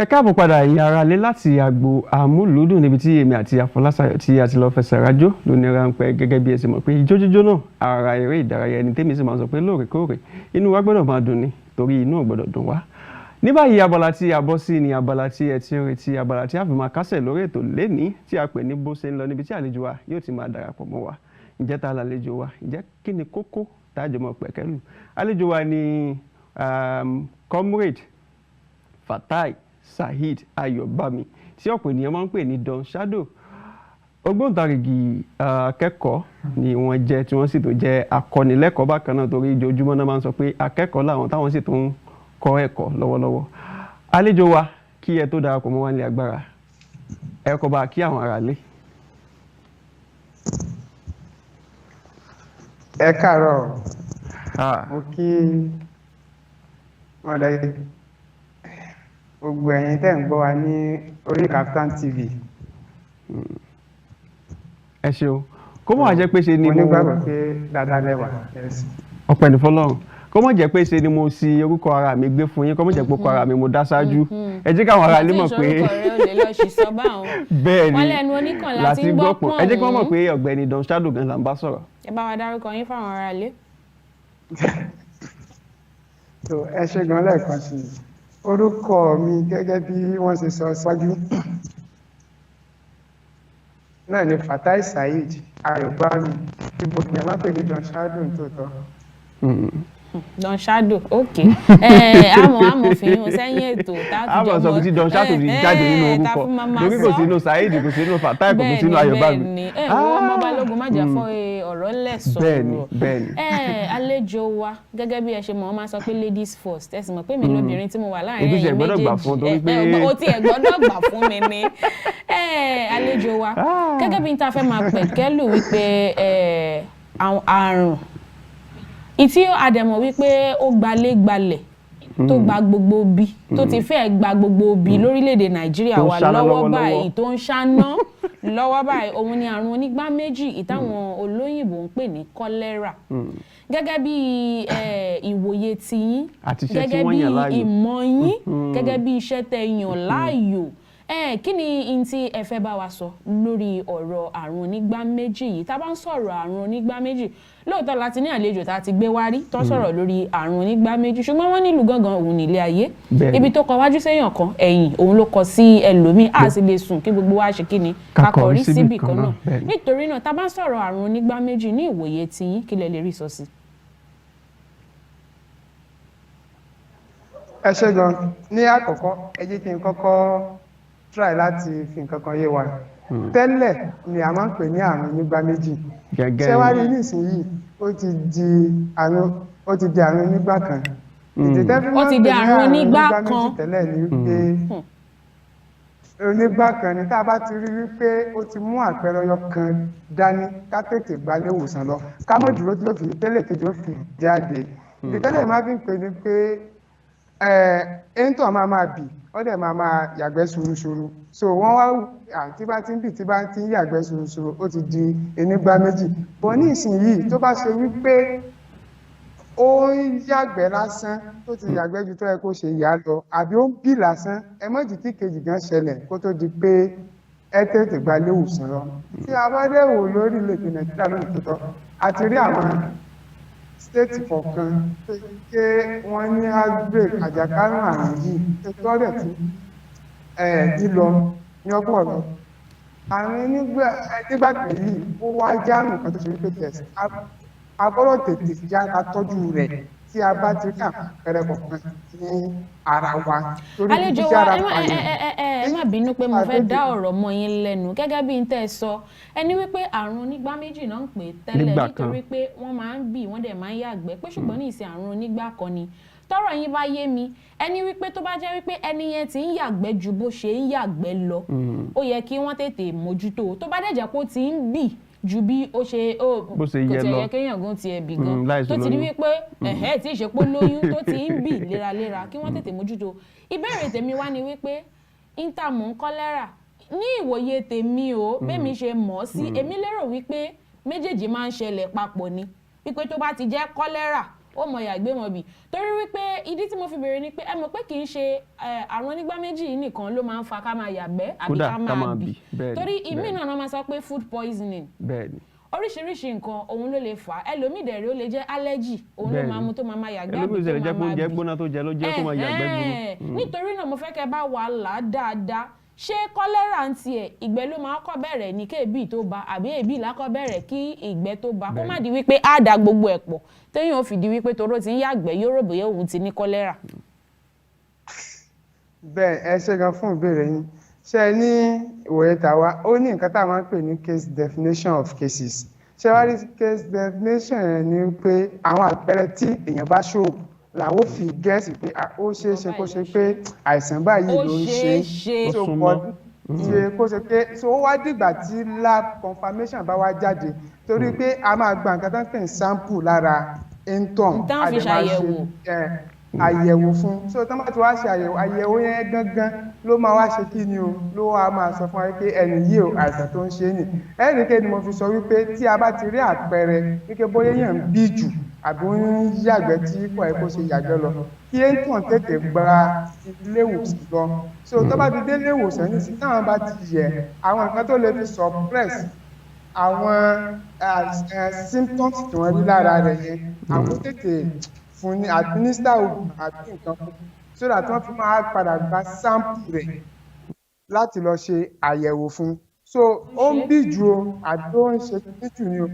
Ẹ káàbọ̀ padà ẹ̀yin ará ilé láti àgbo àmúlùúdùn níbi tí èmi àti Afọláṣayọ̀ tí a ti lọ fẹsẹ̀ rájò lóní ráńpẹ́ gẹ́gẹ́ bí ẹ ṣe mọ̀ pé ijó jíjó náà ara eré ìdárayá ẹni tẹ́mi sì máa ń sọ pé lóòrèkóòrè inú wa gbọ́dọ̀ máa dùn ni torí inú ò gbọ́dọ̀ dùn wá. Ní báyìí abala tí a bọ́ sí ni abala tí ẹ ti ń retí abala tí a fi máa kásẹ̀ lórí ètò lénìí tí a pè ní bó ṣe ń lọ níbi tí àlejò wa yóò ti máa darapọ̀ mọ́ wa. Ǹjẹ́ ta lálejò wa? Ǹjẹ́ kí ni kókó tájọ mọ̀ pẹ̀kẹ́lù? Àlejò wa ni Comrade Fatai Saheed Ayobami tí ọ̀pọ̀ ènìyàn máa ń pè ní Don Shadow. Ògbóǹtarìgì akẹ́kọ̀ọ́ ni wọ́n jẹ́ tí wọ́n sì tó jẹ́ akọ́nilẹ́kọ̀ọ́ bákan náà torí ojoojúmọ́ náà máa ń sọ pé akẹ́kọ̀ọ́ làwọn táwọn sì tó ń kọ́ ẹ̀kọ́ lọ́wọ́lọ́wọ́. Àlejò wa kí ẹ tó darapọ̀ mọ́ wa ní agbára ẹ kọ́ bá kí àwọn ará lé. Ẹ káàárọ̀ mo kí ọ̀rẹ́ gbogbo ẹ̀yin tẹ́ ń gbọ́ wa ní orí Kaftan TV. Ẹ ṣeun kó mọ̀ jẹ́ pé ṣe ni mo nígbàgbọ́ pé dáadáa lẹ́wà. ọpẹ́ ní fọ́lọ́run kó mọ̀ jẹ́ pé ṣe ni mo si orúkọ ara mi gbé fún yín kó mọ̀ jẹ́ pé orúkọ ara mi mo dá ṣáájú ẹ jẹ́ káwọn ará lé mọ̀ pé bẹ́ẹ̀ ni láti gbọ́ pọ̀ ẹ jẹ́ kí wọ́n mọ̀ pé ọ̀gbẹ́ni Don Shadow gan la ń bá sọ̀rọ̀. Ẹ bá wa dárúkọ yín fáwọn ará lé. Ẹ ṣe gan lẹ́ẹ̀kan sí i. Orúkọ mi gẹ́gẹ́ bí wọ́n ṣe sọ síwájú náà ni Fatai Saheed Ayobami tí mo fi máa pè ní Don Shadow tòótọ́. Don Shadow ok àmọ́ fi hàn sẹ́yìn ètò àmọ́ sọ pé tí Don Shadow ti jáde nínú orúkọ lórí kò sínú Saheed kò sínú Fatai kò sínú Ayobami. bẹ́ẹ̀ni ọmọ Balógun má jà fọ́ ọ̀rọ̀ lẹ̀ sọ̀rọ̀. bẹ́ẹ̀ni àlejò wa gẹ́gẹ́ bí ẹ ṣe mọ̀ ọ́ máa sọ pé ladies first ẹ sì mọ̀ pé mi lóbìnrin tí mo wà láàrin ẹ̀yin méjèèjì o tiẹ̀ gbọ́dọ̀ gbà fún mi ni. àlejò wa gẹ́gẹ́ bí n ta fẹ́ máa pẹ̀kẹ́lù wípé àrùn ìtí àdẹ̀mọ̀ wípé ó gbalẹ̀ tó gba gbogbo bí tó ti fẹ́ gba gbogbo bí lórílẹ̀‐èdè Nàìjíríà wa lọ́wọ́ báyìí tó ń ṣáná lọ́wọ́ báyìí òun ni àrùn onígbá méjì ìtàwọn olóyìnbó ń pè ní kọ́lẹ́rà. Gẹ́gẹ́ bí ìwòye tiyín gẹ́gẹ́ bí ìmọ̀ yín gẹ́gẹ́ bí iṣẹ́ tẹ́ yàn láàyò kí ni n tí ẹ fẹ́ bá wa sọ lórí ọ̀rọ̀ àrùn onígbá méjì yìí? Tá bá ń sọ̀rọ̀ àrùn onígbá méjì lóòótọ́ láti ní àlejò tá a ti gbé wá rí tó sọ̀rọ̀ lórí àrùn onígbá méjì ṣùgbọ́n wọ́n nílùú gangan òun nílé ayé ibi tó kọ wájú séèyàn kan ẹ̀yìn òun ló kọ sí ẹlòmíì á sì lè sùn kí gbogbo wa ṣe kí ni kakọrí síbì kan náà. Nítorí náà tá bá ń sọ̀rọ̀ àrùn onígbá méjì ní ìwòye tiyín kí lẹ lè rí sọ sí. Ẹ ṣé gan ní àkọ́kọ́ ẹ jẹ́ kí n kọ́kọ́ try láti fi nǹkan kan yé wa. Tẹ́lẹ̀ ni a máa ń pè ní àrùn onígbá méjì. Ṣé wá rí nísìnyí ó ti di àrùn onígbá kan. Ó ti di àrùn onígbá kan. Tẹ́lẹ̀ ni wípé onígbá kan ni tá a bá ti rí wípé ó ti mú àpẹẹrẹ ọyọ kan dání ká tètè gba ilé ìwòsàn lọ ká mọ̀ dúró tí ló fi tẹ́lẹ̀ kejì ó fi jáde. Tẹ́lẹ̀ máa fi ń pè ní pé ẹ̀ńtọ́ máa bì ó dẹ̀ máa yàgbẹ́ ṣuruṣuru so wọ́n wá tí bá ti ń bì tí bá ti ń yàgbẹ́ ṣuruṣuru ó ti di onígbá méjì. Bọ̀ ní ìsinyìí tó bá ṣe wípé ó ń yàgbẹ́ lásán tó ti yàgbẹ́ ju tó yẹ kó ṣe yà lọ àbí ó ń bì lásán ẹ má jẹ́ kí kejì gan ṣẹlẹ̀ kó tó di pé ẹ tètè gba ilé ìwòsàn lọ. Tí a bá dẹ̀ wò lórí ilẹ̀-èdè Nàìjíríà lónìí tó tọ́ àti rí àwọn stéètì kọ̀ọ̀kan tó ké wọ́n ní outbreak àjàkálẹ̀ àrùn yìí tó rẹ̀ tí lílọ ní ọ̀pọ̀ lọ. Àrùn nígbà yìí ó wá jáàmù kan tó ṣe wípé tẹ̀sí a gbọ́dọ̀ tètè yára tọ́jú rẹ̀ tí a bá ti rí àpẹẹrẹ kọ̀ọ̀kan ní ara wa. Àlejò wa ẹ má bínú pé mo fẹ́ dá ọ̀rọ̀ mọ́ yín lẹ́nu gẹ́gẹ́ bí n tẹ́ ẹ sọ ẹni wípé àrùn onígbá méjì náà ń pè tẹ́lẹ̀ nítorí pé wọ́n máa ń bì wọ́n dẹ̀ máa ń yàgbẹ́ pé ṣùgbọ́n ní ìsìn àrùn onígbá kan ni tọ́rọ̀ yín bá yé mi ẹni wípé tó bá jẹ́ wípé ẹni yẹn ti ń yàgbẹ́ ju bó ṣe ń yàgbẹ́ lọ ó yẹ kí wọ́n tètè mójútó tó bá dẹ̀ jẹ́ pé ó ti ń bì ju bí ó ṣe kò tiẹ̀ yẹ kéèyàn gan tiẹ̀ bì gan tó ti rí wípé tí ìṣepó lóyún tó ti ń bì léraléra kí wọ́n tètè mójútó. Ìbéèrè tèmi wá ni wípé intamu kọ́lẹ́rà ní ìwòye tèmi o bẹ́mi ṣe mọ̀ ọ́ sí èmi lérò wípé méjèèjì máa ń ṣẹlẹ̀ papọ̀ ni wípé tó bá ti jẹ́ kọ́lẹ́rà ó mọ yàgbé mọ bì torí wípé ìdí tí mo fi béèrè ni pé ẹ mọ̀ pé kì í ṣe àrùn onígbá méjì yìí nìkan ló máa ń fa ká máa yàgbẹ́ àbí ká máa bì torí ìmí náà máa sọ pé food poisoning oríṣiríṣi nǹkan òun ló lè fà á ẹlòmíì dẹ̀rẹ̀ ó lè jẹ́ allergy òun ló máa mú tó máa yàgbẹ́ àbí tó máa bì oúnjẹ gbóná tó jẹ ló jẹ́ tó máa yàgbẹ́ gbóná. nítorí náà mo fẹ́ kẹ́ bá wà là dáadáa ṣé kọ́lẹ́rà ń tiẹ̀ ìgbẹ́ ló máa kọ́ bẹ̀rẹ̀ ní kéèbì tó bá àbí èbì lákọ́ bẹ̀rẹ̀ kí ìgbẹ́ tó bá kó má di wípé á da gbogbo ẹ̀ pọ̀ téèyàn ò fi di wípé toró ti ń yàgbẹ́ yóò rò bóyá òun ti ní kọ́lẹ́rà. bẹ́ẹ̀ ẹ ṣe gan fún ìbéèrè yín ṣe ní ìwòye tàwa ó ní nǹkan tá a máa ń pè ní case definition of cases ṣé wàá rí case definition yẹn ni pé àwọn àpẹẹrẹ tí èèyàn bá ṣòwò làwọn fi gẹ́ẹ̀sì pé ó ṣeé ṣe kó ṣe pé àìsàn báyìí ló ń ṣe kó ṣe pé so ó wá dìgbà tí lab confirmation bá wá jáde torí pé a máa gba nǹkan tó ń pè ní sample lára intom a lè máa ṣe àyẹ̀wò fún so tó máa ti wá ṣe àyẹ̀wò yẹn gangan ló máa wá ṣe kí ni o ló wá máa sọ fún wa pé ẹni yìí o àìsàn tó ń ṣe ni ẹnìké ni mo fi sọ wípé tí a bá ti rí àpẹẹrẹ wípé bóyá èèyàn ń bí jù àbí ó ń yàgbẹ́ tí kò ẹ̀ kó ṣe yàgbẹ́ lọ kí èèyàn tètè gba ilé ìwòsàn lọ so tó bá ti dé ilé ìwòsàn ní sí táwọn bá ti yẹ àwọn nǹkan tó lè fi suppress àwọn symptoms tí wọ́n rí lára rẹ̀ yẹn àwọn tètè fún ní administer oògùn àti nǹkan fún so that wọ́n fi máa padà gba sample rẹ̀ láti lọ ṣe àyẹ̀wò fún so ó ń bí ju o àbí ó ń ṣe títù ni o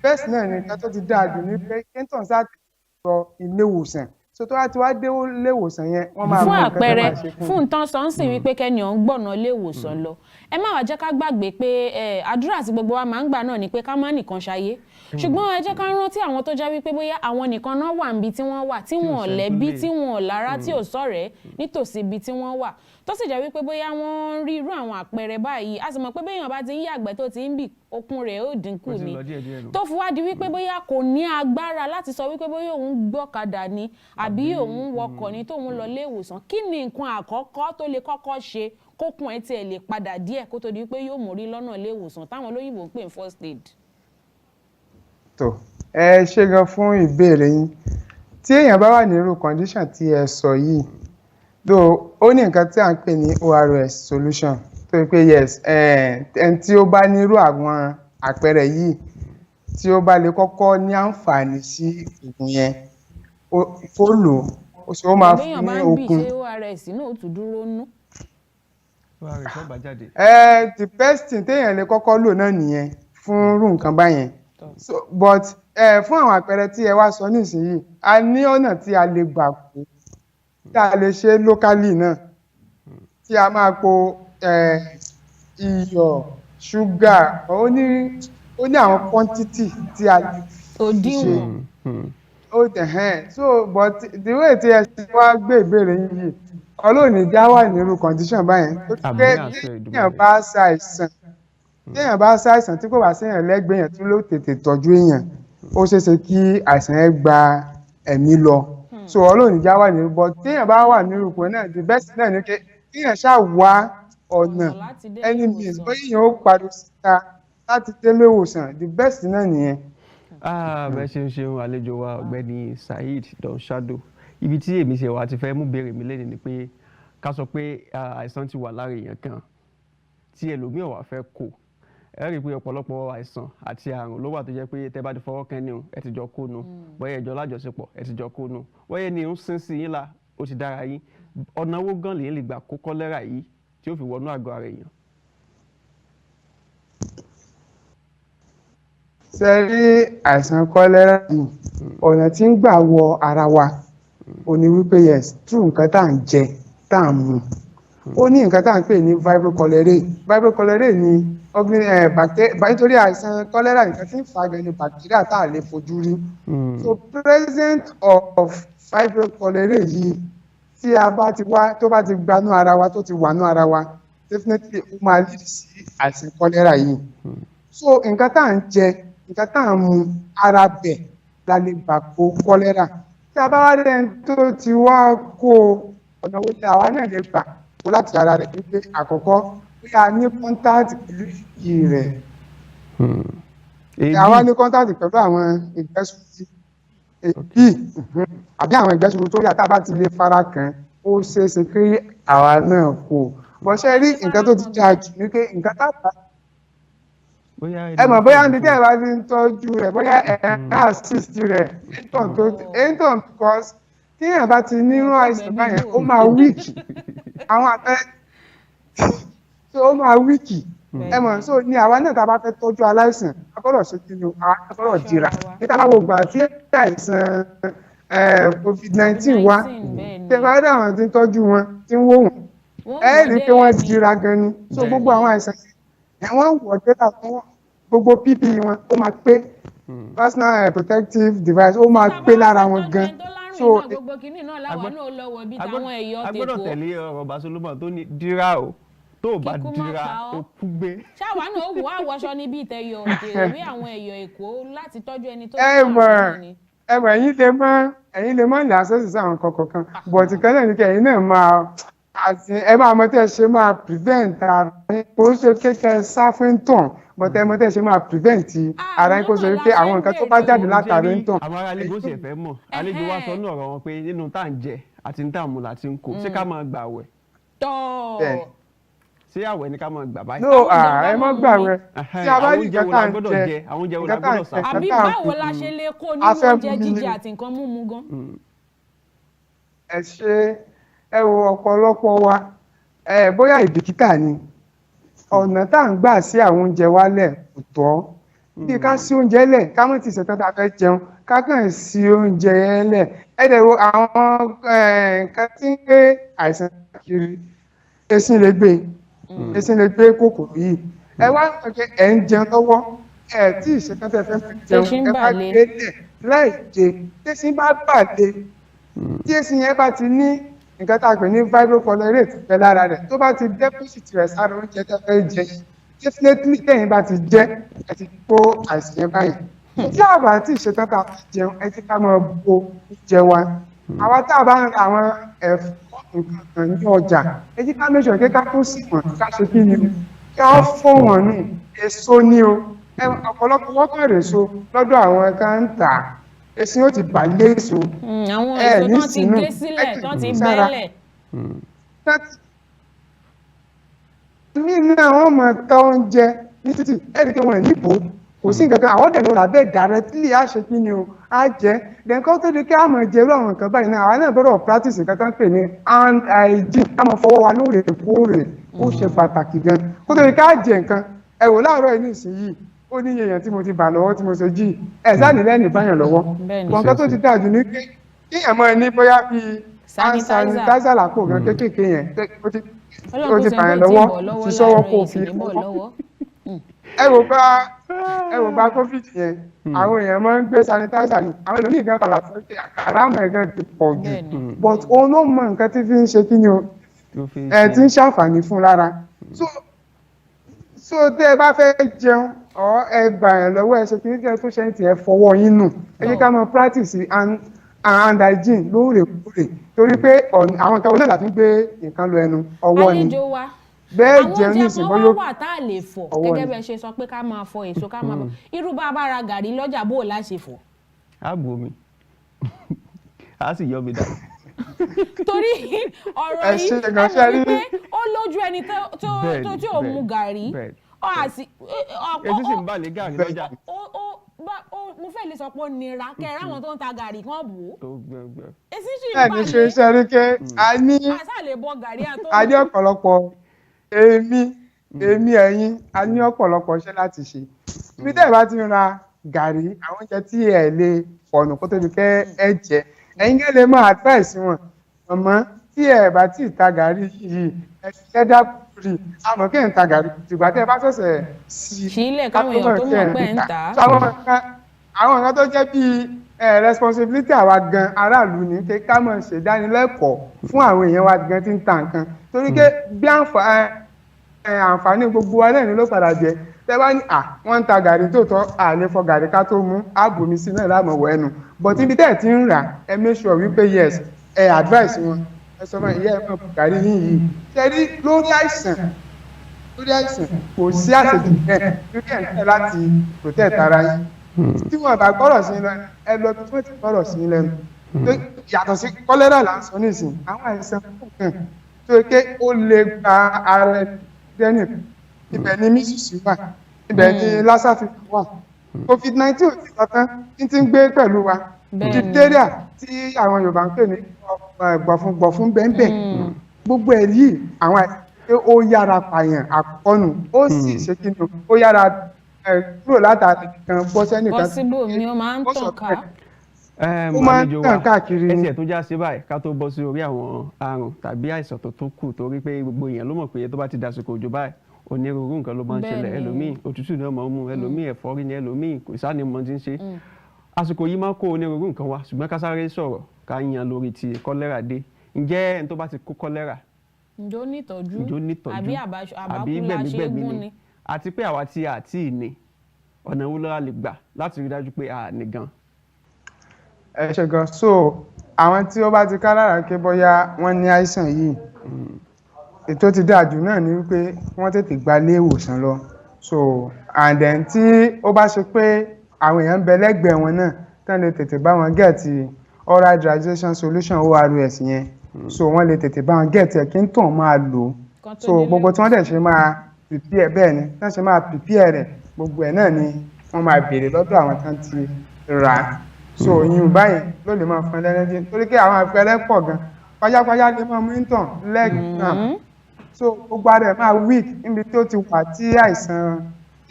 bẹ́ẹ̀ náà ni nǹkan tó ti dáa jù ní pé kéńtọ̀n sáà ti sọ ilé ìwòsàn so tó wá ti wá dé ilé ìwòsàn yẹn wọ́n máa mọ nǹkan tó máa ṣe fún fún nǹkan sọ ń sìn wípé kẹ́ni ọ̀ ń gbọ̀nà ilé ìwòsàn lọ ẹ má wàá jẹ́ ká gbàgbé pé àdúrà tí gbogbo wa máa ń gbà náà ni pé ká má nìkan ṣayé ṣùgbọ́n ẹ jẹ́ ká rántí àwọn tó jẹ́ wípé bóyá àwọn nìkan náà wà níbi tí wọ́n wà tí wọn ò lẹ́bí tí wọn ò lára tí ò ṣọ̀rẹ́ nítòsí ibi tí wọ́n wà tó sì jẹ́ wípé bóyá wọ́n ń rí irú àwọn àpẹẹrẹ báyìí a sì mọ̀ pé béèyàn bá ti ń yàgbẹ́ tó ti ń bì okun rẹ̀ ó dínkù ni tó fi wá di wípé bóyá kò ní agbára láti sọ wípé bóyá òun gbọ́kadà ni àbí òun wọkọ̀ ni tóun lọ ilé ìwòsàn kí ni nǹkan àkọ́kọ́ tó lè kọ́kọ́ ṣe kókun ẹ̀ tiẹ̀ lè padà díẹ̀ kó tó di wípé yóò mórí lọ́nà ilé ìwòsàn táwọn olóyìnbó ń pè ní first aid. tó ẹ ṣe gan fún ìbéèrè yín tí èèyàn bá wà ní irú condition tí ẹ sọ yìí ó ní nǹkan tí à ń pè ní ORS solution tó yẹ pé yes ẹni tí ó bá nírú àwọn àpẹẹrẹ yìí tí ó bá lè kọ́kọ́ ní àǹfààní sí oògùn yẹn kó lò ó máa fún ní okun. ṣé ORS náà ó tún dúró nú. the best thing téèyàn lè kọ́kọ́ lò náà nìyẹn fún irú nǹkan báyẹn but fún àwọn àpẹẹrẹ tí ẹ wá sọ nísìnyí a ní ọ̀nà tí a lè gbà kó tí a lè ṣe locally náà tí a máa po iyọ̀ ṣúgà ó ní àwọn quantity tí a lè ṣe so but the way tí ẹ ṣe wá gbé ìbéèrè yìí ọlọ́ọ̀ni já wà nírú condition báyẹn tó ti pé téèyàn bá ṣàìsàn tí kò bá séèyàn lẹ́gbẹ̀ẹ́ yẹn tí ló tètè tọ́jú èèyàn ó ṣeéṣe kí àìsàn yẹn gba ẹ̀mí lọ so ọlọ́run ìjà wà nínú bọ́ téèyàn bá wà nínú ipò náà the best náà ni pé téèyàn ṣáà wá ọ̀nà any means bóyá èèyàn ó pariwo síta láti délé ìwòsàn the best náà nìyẹn. bẹ́ẹ̀ ṣe ń ṣeun àlejò wa ọ̀gbẹ́ni Saheed Don Shado ibi tí èmi ṣe wà ti fẹ́ mú béèrè mi lẹ́nu ni pé ká sọ pé àìsàn ti wà lára èèyàn kan tí ẹlòmíràn wà fẹ́ kó ẹ rí i pé ọ̀pọ̀lọpọ̀ àìsàn àti àrùn ló wà tó jẹ́ pé tẹ́ bá ti fọwọ́ kẹ́ni o ẹ ti jọ kó nu bóyá ẹjọ́ lájọṣepọ̀ ẹ ti jọ kó nu bóyá ẹni ń sín sí yín la ó ti dára yín ọ̀nà owó gan lèyìn lè gbà kó kọ́lẹ́rà yìí tí ó fi wọnú àgọ́ ara èèyàn. ṣe rí àìsàn kọ́lẹ́rà yìí ọ̀nà tí ń gbà wọ ara wa ò ní wípé yes tú nǹkan tá à ń jẹ tá à ń mu ó ní nǹkan tá à ń pè ní vibrio cholerae ni nítorí àìsàn kọ́lẹ́rà nǹkan tí ń fa gan ni bacteria tá a lè fojú rí so present of vibrio cholerae yìí tí a bá ti wá tó bá ti gbanú ara wa tó ti wà nú ara wa definitely ó máa lead sí àìsàn kọ́lẹ́rà yìí so nǹkan tá à ń jẹ nǹkan tá à ń mu ara bẹ̀ la lè gbà kó kọ́lẹ́rà tí a bá wá rẹ̀ tó ti wá kó ọ̀nà wo ni àwa náà lè gbà kó láti ara rẹ̀ wípé àkọ́kọ́ pé a ní kọ́ńtáàtì pẹ̀lú ìyè rẹ̀ àwa ní kọ́ńtáàtì pẹ̀lú àwọn ìgbẹ́sùtì èyí àbí àwọn ẹgbẹ́ ṣubú tó yà tá a bá ti lè fara kàn ó ṣeé ṣe kí àwa náà kó bọ́sẹ̀ rí nǹkan tó ti jà jù ní pé nǹkan tá a ẹ mọ̀ bóyá ní tí ẹ bá ti ń tọ́jú rẹ̀ bóyá ẹ assist rẹ̀ ẹ̀ńtọ̀n because tí ẹ bá ti nírú àìsàn báyẹn ó máa wíìkì àwọn àpẹẹrẹ tó ó máa wíìkì ẹ mọ̀ so ní àwa náà tá a bá fẹ́ tọ́jú aláìsàn a gbọ́dọ̀ ṣe kí ni a gbọ́dọ̀ jìra níta bá gbogbo àti àìsàn COVID-19 wá tẹ bá rí àwọn tí ń tọ́jú wọn tí ń wò wọ́n ẹ rí i pé wọ́n jìra gan ni so gbogbo àwọn àìsàn wọ́n wọ̀ data fún wọn gbogbo pp wọn ó máa pé personal protective device ó máa pé lára wọn gan so gbogbo kìíní náà láwọn náà lọ́wọ́ bí táwọn ẹ̀yọ́ tèkó agbọ́dọ̀ tẹ̀lé ọ̀rọ̀ Basolomon tó ní dira o tó o bá dira o kú gbé. ṣáwa náà ó wọ àwọṣọ níbi ìtẹ̀yọ̀ òde àwọn ẹ̀yọ̀ èkó láti tọ́jú ẹni tó ń ẹ̀yin lè mọ ní access sí àwọn kankan but ìkànnì ní kí ẹ̀yin náà máa ẹ máa mọ tẹ́ ṣe máa prevent ara yín kò ń ṣe kékeré sáfíntàn but ẹ mọ tẹ́ ṣe máa prevent ara yín kó sọ wípé àwọn nǹkan tó bá jáde látàrí ń tàn. àwọn ará ilé ìgbésẹ̀ fẹ́ mọ̀ àlejò wa sọ ní ọ̀rọ̀ wọn pé nínú tá à ń jẹ àti ní tá à ń mu láti ń kó ṣé ká máa gbà wẹ̀. ṣé àwẹ̀ ni ká máa gbà báyìí. no ẹ mọ gbà wẹ̀ tí a bá ní nǹkan tá à ń jẹ àwọn oúnjẹ wo la gbọ́dọ̀ sá. àbí báwo la ṣe lè kó nínú oúnjẹ jíjẹ àti nǹkan mímu gan. ẹ ṣe ẹ wo ọ̀pọ̀lọpọ̀ wa bóyá ìbìkítà ni ọ̀nà tá à ń gbà sí àwọn oúnjẹ wa lẹ̀ kò tọ́ bí ká sí oúnjẹ lẹ̀ ká mọ̀ tí ìṣẹ̀tàn tá a fẹ́ jẹun ká kàn sí oúnjẹ yẹn lẹ̀ ẹ dẹ̀ wo àwọn nǹkan tí ń gbé àìsàn kiri esin lè gbé kòkòrò yìí ẹ wá pé ẹ ń jẹun lọ́wọ́ ẹ tí ìṣẹ̀tàn tẹ́ fẹ́ jẹun ẹ bá gbé lẹ̀ láì jẹ tẹ́sí bá bàlẹ̀ tí esin yẹn bá ti ní nǹkan tá a pè ní fibrocolorate fẹ́ lára rẹ̀ tó bá ti deposit rẹ̀ sára oúnjẹ tó fẹ́ jẹ definitely tẹ̀yìn bá ti jẹ́ ẹ ti kó àìsàn yẹn báyìí tí a bá ti ṣetán tá a fi jẹun ẹ ti ká máa bo oúnjẹ wa àwa tá a bá ń ra àwọn ẹ̀fọ́ nǹkan kan ní ọjà ẹ ti ká mẹ́sàn-án kí ká tó sì wọ̀n ká ṣe kí ni o ká fọ́ wọn nù èso ni o ọ̀pọ̀lọpọ̀ wọ́pọ̀ rẹ̀ so lọ́dọ̀ àwọn kan ń tà á èsì yóò ti bàlẹ́ èso àwọn èso tó ti gbé sílẹ̀ tó ti bẹ́lẹ̀. ní náà wọ́n máa ta oúnjẹ ní títì ẹ̀rí pé wọ́n níbo kò sí nǹkan kan àwọn ọ̀dẹ̀ lọ́la bẹ́ẹ̀ directly á ṣe kí ni o á jẹ́ dẹ̀kọ́ tó di kí á máa jẹ́rú àwọn nǹkan báyìí náà àwọn náà gbọ́dọ̀ practice nǹkan tó ń pè ní hand hygiene ká máa fọwọ́ wa lóòrèkóòrè ó ṣe pàtàkì gan kó tó di ká jẹ nǹkan ẹ wò láàárọ̀ yìí nísìnyí ó ní èèyàn tí mo ti bà lọ́wọ́ tí mo ṣe jí ẹ̀ sáà nílẹ̀ ní báyàn lọ́wọ́ wọn kan tó ti dájú ní pé kíyàn máa ní bóyá bíi sanitizer lápò gan kéékèèké yẹn ó ti bàyàn lọ́wọ́ ti sọ́wọ́ kó fi fọwọ́ ẹ wò bá covid yẹn àwọn èèyàn máa ń gbé sanitizer ní àwọn èèyàn ní ìgbà kan láti ṣe àràmọ̀ ẹ̀gán ti pọ̀ jù but òun ló mọ nǹkan tí fi ń ṣe kí ni o ẹ̀ ti ń ṣàǹfààní fún lára so tẹ́ ẹ bá fẹ́ jẹun ẹ gbà ẹ lọ́wọ́ ẹ ṣe kí ní kí ẹ tó ṣe ń tiẹ̀ fọwọ́ yín nù ẹ jẹ́ ká máa practice hand hygiene lóòrèkóòrè torí pé àwọn nǹkan onílà tún gbé nǹkan lọ ẹnu ọwọ́ ni bẹ́ẹ̀ jẹun ní ìsìnkú yóò àwọn oúnjẹ kan wà tá a lè fọ̀ gẹ́gẹ́ bẹ́ẹ̀ ṣe sọ pé ká máa fọ èso ká máa fọ irú bá a bá ra gàrí lọ́jà bó o láṣẹ fọ̀. á bu omi á sì yọ mi dà. torí ọ̀rọ̀ yìí ẹ mọ̀ wípé ó lójú ẹni tí ò mu gàrí etí sì ń bà lé gàrí lọ́jà. mo fẹ́ lè sọ pé ó nira kẹrẹ àwọn tó ń ta gàrí kan bò ó. èsì sì ń bà lé. ẹni ṣe rí pé a ní ọ̀pọ̀lọpọ̀ èmi ẹ̀yin a ní ọ̀pọ̀lọpọ̀ iṣẹ́ láti ṣe. ibi tẹ́ ẹ bá ti ń ra gàrí àwọn oúnjẹ tí ẹ lè fọ̀nù kó tó di pé ẹ jẹ ẹ̀yin gẹ́gẹ́ lè máa advice wọn àmọ́ tí ẹ bá ti ta gàrí yìí ẹ fi ṣẹ́dá rí àmọ́ kí ẹ̀ ń ta gàrí tìgbà tẹ́ ẹ bá ṣẹ̀ṣẹ̀ sílẹ̀ káwọn èèyàn tó mọ̀ pé ń tà á. àwọn nǹkan tó jẹ́ bíi responsibility àwa gan aráàlú ni pé ká máa ṣèdánilẹ́kọ̀ọ́ fún àwọn èèyàn wa gan tí ń ta nǹkan torí pé bí àǹfààní gbogbo wa náà ni ló padà jẹ tẹ́ bá ní wọ́n ń ta gàrí tó tọ́ àlè fọ gàrí ká tó mú àbòmí sí náà láàmú wọ ẹnu but ibi tẹ́ ẹ̀ ti ń rà ẹ make sure wípé yes ẹ advice wọn ẹ sọ fún ìyá ẹ máa gàrí yín yìí tẹ́rí lórí àìsàn kò sí àṣejù bẹ́ẹ̀ lórí ẹ̀ ń tẹ́ láti protect ara yín tí wọ́n bá gbọ́rọ̀ sí lẹ́nu ẹ lọ bí wọ́n ti gbọ́rọ̀ sí lẹ́nu yàtọ̀ sí kọ́lẹ́rà là ń sọ nísìnyí àwọn àìsàn kọ̀ọ̀kan tó yẹ kí ó lè gba ara ẹni ibẹ̀ ni mísùsì wà ibẹ̀ ni lassa fever wà covid-19 ò ti lọ tán tí ń gbé pẹ̀lú wa diphtheria tí àwọn Yorùbá ń pè ní gbọ̀fún bẹ́ńbẹ́ gbogbo ẹ̀ yìí àwọn àìsàn pé ó yára pààyàn àkọ́nù ó sì ṣe kí ni ó yára kúrò látàrí kan bọ́ sẹ́nìkan possible ni ó máa ń tàn ká. Ó máa ń tàn káàkiri ni. ẹsẹ̀ tó já sí báyìí ká tó bọ́ sí orí àwọn àrùn tàbí àìsàn tó kù torí pé gbogbo èèyàn ló mọ̀ pé tó bá ti dàsìkò òjò báyìí onírúurú nǹkan ló máa ń ṣẹlẹ̀ ẹlòmíì òtútù ni ó máa ń mú ẹlòmíì ẹ̀fọ́rí ni ẹlòmíì kò sáà ní mọ tí ń ṣe àsìkò yìí máa ń kó onírúurú nǹkan wá ṣùgbọ́n ká sáré sọ̀rọ̀ ká yan lórí ti kọ́lẹ́rà dé ǹjẹ́ ẹni tó bá ti kó kọ́lẹ́rà ǹjọ́ nítọ́jú àbí àbákúlá ṣe é gún ni àti pé àwa tí a ti ní ọ̀nà wo la lè gbà láti rí dájú pé a ní gan. ẹ ṣe gan so àwọn tí ó bá ti ká lára ké bóyá wọ́n ní àìsàn yìí ètò ti dáa jù náà ni wípé wọ́n tètè gba ilé ìwòsàn lọ so and then tí ó bá ṣe pé àwọn èèyàn ń bẹ lẹ́gbẹ̀ẹ́ wọn náà tán lè tètè bá wọn gẹ̀ẹ́tì oral digestion solution ORS yẹn so wọ́n lè tètè bá wọn gẹ̀ẹ́tì ẹ̀ kí n tàn máa lò ó so gbogbo tí wọ́n dẹ̀ ṣe máa prepare bẹ́ẹ̀ ni tán ṣe máa prepare rẹ̀ gbogbo ẹ̀ náà ni wọ́n máa béèrè lọ́dọ̀ àwọn tán ti rà á so ìyún báyìí ló lè máa fún ẹlẹ́rìí torí pé àwọn àpẹẹrẹ pọ̀ gan pajápajá lè máa mú ìtàn lẹ́gbẹ̀ẹ́ so gbogbo ara ẹ̀ máa weak níbi tó ti wà tí àìsàn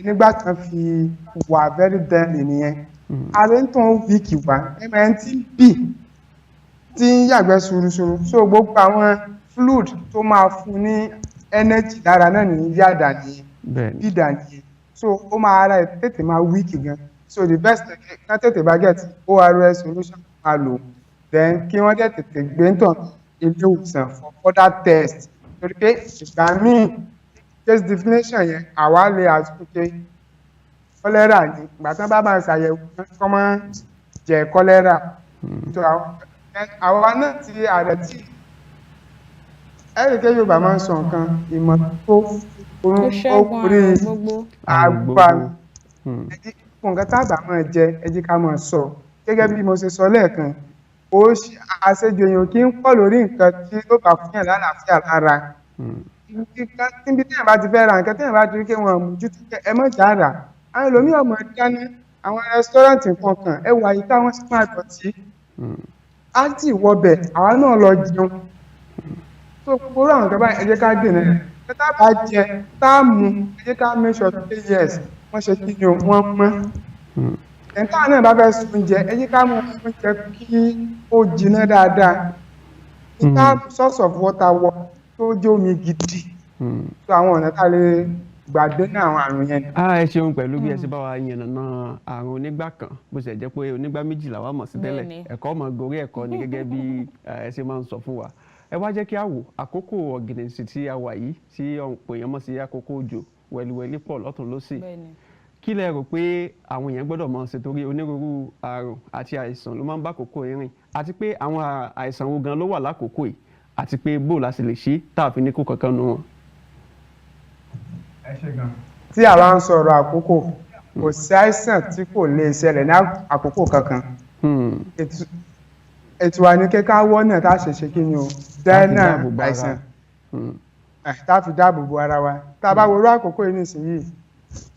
nígbà kan fi wà very deadly nìyẹn ara ń tàn weak wá ẹ̀mẹ̀ tí ń bì tí ń yàgbẹ́ ṣuruṣuru so gbogbo àwọn fluid tó máa fún ní energy lára náà ní yàdà nìyẹn bídà nìyẹn so ó máa ara ẹ̀ tètè máa weak gan so the best ká tètè bá get ORS solution máa lò then kí wọ́n dẹ̀ tètè gbé ń tàn ilé ìwòsàn for further test torí pé ìgbà míì case definition yẹn àwa lè àtúnṣe kọ́lẹ́rà ní ìgbà tí wọ́n bá máa ṣàyẹ̀wò kọ́ máa jẹ́ kọ́lẹ́rà so àwa náà ti ààrẹ tí ẹ̀ríkẹ́ Yorùbá máa ń sọ nǹkan ìmọ̀ tó orí agbára nǹkan tábà máa jẹ ẹ jẹ́ ká máa sọ gẹ́gẹ́ bí mo ṣe sọ lẹ́ẹ̀kan àṣejù èèyàn kì í pọ̀ lórí nǹkan tí ó bá fún yàn lálàáfíà lára níbi tí yàn bá ti fẹ́ ra nǹkan tí yàn bá ti rí pé wọn mójútó ẹ mọ̀ já rà àwọn ẹlòmíì ọmọ dáná àwọn rẹ́sítọ́ráǹtì kankan ẹ wà yìí táwọn sì máa dọ̀tí á sì wọbẹ̀ àwa náà lọ jẹun tó kúrò àwọn nǹkan báyìí ẹ jẹ́ ká dènà ẹ tá bá jẹ tá a mú ẹ jẹ́ ká make sure pé yes wọ́n ṣe kí ni wọ́n mọ́ ẹ̀ńtà náà bá fẹ́ sun oúnjẹ ẹ jẹ́ ká mú oúnjẹ kí ó jiná dáadáa níta source of water wọ tó jẹ́ omi gidi tó àwọn ọ̀nà tá a lè gbàgbé ní àwọn àrùn yẹn. ẹ ṣeun pẹ̀lú bí ẹ ṣe bá wa yànnàná àrùn onígbà kan bó ṣe jẹ́ pé onígbà méjìlá wa mọ̀ sí tẹ́lẹ̀ ẹ̀kọ́ ọmọ gorí ẹ̀kọ́ ni gẹ́gẹ́ bí ẹ ṣe máa ń sọ fún wa ẹ wá jẹ́ kí a wò àkókò ọ̀gìnìsì tí a wà yìí tí ọ̀pọ̀ èèyàn mọ̀ sí àkókò òjò wẹ̀lúwẹ̀lú pọ̀ lọ́tún lọ́sì kí lẹ rò pé àwọn èèyàn gbọ́dọ̀ máa ṣe torí onírúurú àrùn àti àìsàn ló máa ń bá àkókò ìrìn àti pé àwọn àìsàn wo gan ló wà lákòókò yìí àti pé bó la sì lè ṣe tá a fi ní kó kankan nu wọn. ẹ ṣe gan. tí àwa ń sọ̀rọ̀ àkókò kò sí àìsàn tí kò lè ṣẹlẹ̀ ní àkókò kankan ètò wa ní kíkà wọ́nà tá a ṣe kí ni o dẹ́nà àìsàn tá a fi dáàbò bo ara wa tá a bá wo irú àkókò yìí nísìnyìí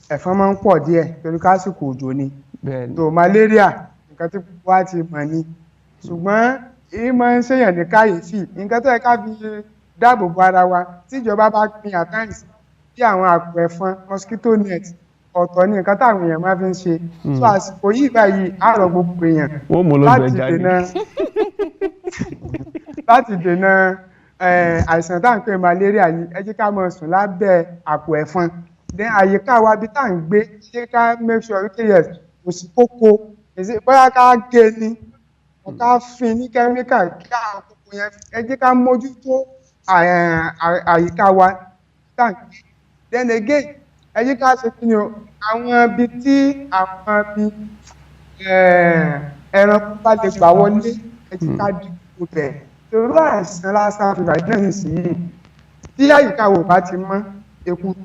ẹ̀fọn máa ń pọ̀ díẹ̀ torí kásìkò òjò ni tó malaria nǹkan tí wá ti mọ̀ ni ṣùgbọ́n èyí máa ń ṣèyàn ní káyèsí nǹkan tó yẹ ká fi dáàbò bo ara wa tíjọba bá pín àtàǹsì bí àwọn àpò ẹ̀fọn mosquito net ọ̀tọ̀ ní nǹkan táwọn èèyàn máa fi ń ṣe so àsìkò yìí báyìí àárọ̀ gbogbo èèyàn láti dènà àìsàn tá à ń pè malaria yìí ẹ jẹ́ ká máa sùn lábẹ́ àpò ẹ̀fọn then àyíká wa bí tá à ń gbé ṣé ká make sure wípé yes kò sí kókó bóyá ká gé ni ká fin ní kẹ́míkà kí àwọn kókó yẹn ẹ jẹ́ ká mójútó àyíká wa tá à ń gbé then again ẹ jẹ́ ká ṣe kí ni o àwọn ibi tí àwọn ibi ẹranko bá lè gbà wọlé ẹ jẹ́ ká dìbò bẹ̀ torí àìsàn lásán fìgbà náà nìsín tí àyíká wo bá ti mọ́ eku